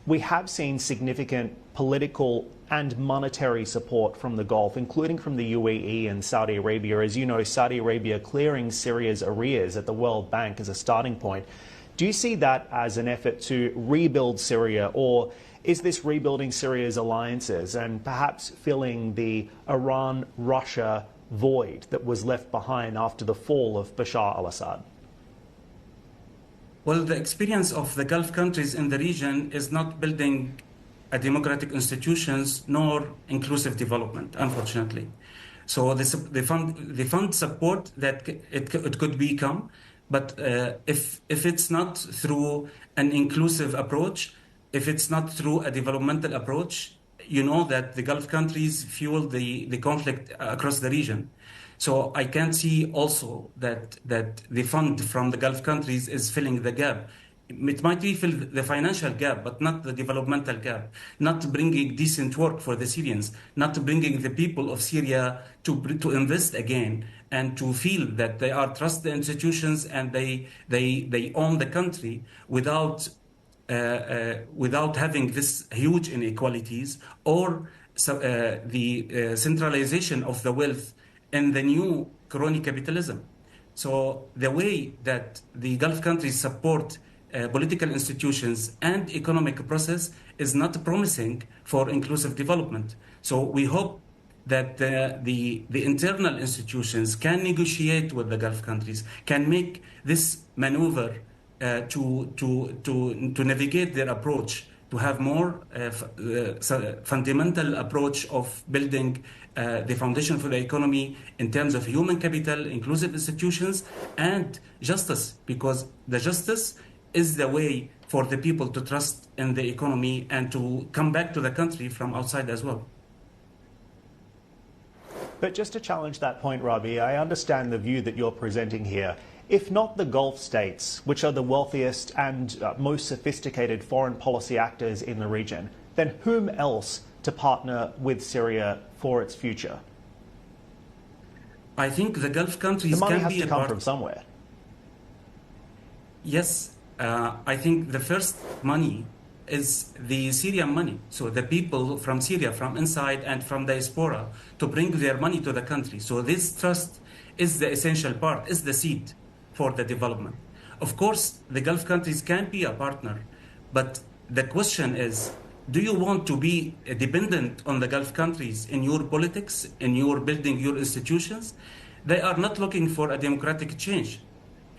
we have seen significant political and monetary support from the Gulf, including from the UAE and Saudi Arabia. As you know, Saudi Arabia clearing Syria's arrears at the World Bank as a starting point. Do you see that as an effort to rebuild Syria, or is this rebuilding Syria's alliances and perhaps filling the Iran-Russia void that was left behind after the fall of Bashar al-Assad? Well, the experience of the Gulf countries in the region is not building a democratic institutions nor inclusive development, unfortunately. So they fund support that it could become, but if it's not through an inclusive approach, if it's not through a developmental approach, you know that the Gulf countries fuel the conflict across the region. So I can see also that the fund from the Gulf countries is filling the gap. It might be fill the financial gap, but not the developmental gap, not bringing decent work for the Syrians, not bringing the people of Syria to invest again and to feel that they are trust the institutions and they own the country without having this huge inequalities or the centralization of the wealth in the new crony capitalism. So the way that the Gulf countries support political institutions and economic process is not promising for inclusive development. So we hope that the internal institutions can negotiate with the Gulf countries, can make this maneuver to navigate their approach, to have more fundamental approach of building the foundation for the economy in terms of human capital, inclusive institutions, and justice, because the justice is the way for the people to trust in the economy and to come back to the country from outside as well. But just to challenge that point, Rabie, I understand the view that you're presenting here. If not the Gulf states, which are the wealthiest and most sophisticated foreign policy actors in the region, then whom else to partner with Syria for its future? I think the Gulf countries can be a partner. The money has to come from somewhere. Yes, I think the first money is the Syrian money. So the people from Syria, from inside and from diaspora, to bring their money to the country. So this trust is the essential part, is the seed for the development. Of course, the Gulf countries can be a partner, but the question is, do you want to be dependent on the Gulf countries in your politics, in your building your institutions? They are not looking for a democratic change,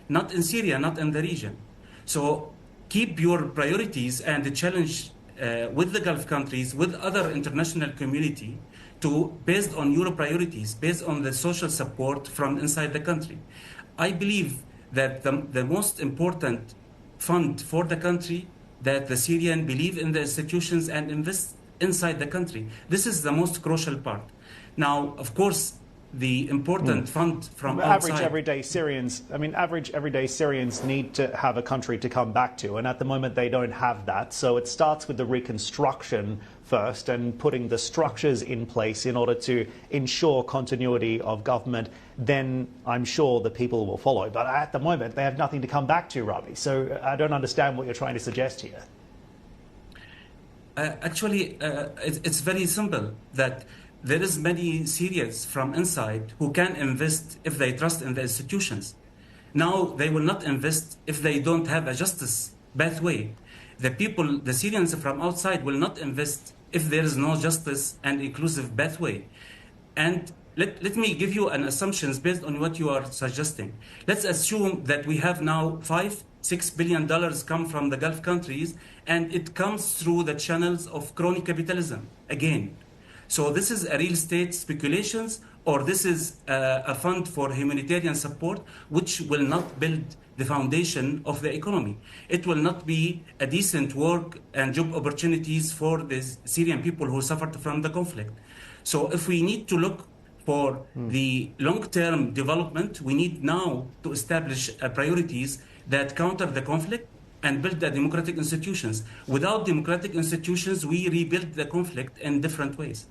not in Syria, not in the region. So keep your priorities and the challenge with the Gulf countries, with other international community, based on your priorities, based on the social support from inside the country. I believe that the most important fund for the country, that the Syrians believe in the institutions and invest inside the country. This is the most crucial part. Now, of course, the important fund from outside. Average everyday Syrians need to have a country to come back to, and at the moment they don't have that. So it starts with the reconstruction first and putting the structures in place in order to ensure continuity of government. Then I'm sure the people will follow. But at the moment they have nothing to come back to, Rabie. So I don't understand what you're trying to suggest here. Actually, it's very simple that there is many Syrians from inside who can invest if they trust in the institutions. Now they will not invest if they don't have a justice pathway. The Syrians from outside will not invest if there is no justice and inclusive pathway. And let me give you an assumptions based on what you are suggesting. Let's assume that we have now $5-6 billion come from the Gulf countries, and it comes through the channels of crony capitalism again. So this is a real estate speculations, or this is a fund for humanitarian support, which will not build the foundation of the economy. It will not be a decent work and job opportunities for the Syrian people who suffered from the conflict. So if we need to look for the long-term development, we need now to establish priorities that counter the conflict and build the democratic institutions. Without democratic institutions, we rebuild the conflict in different ways.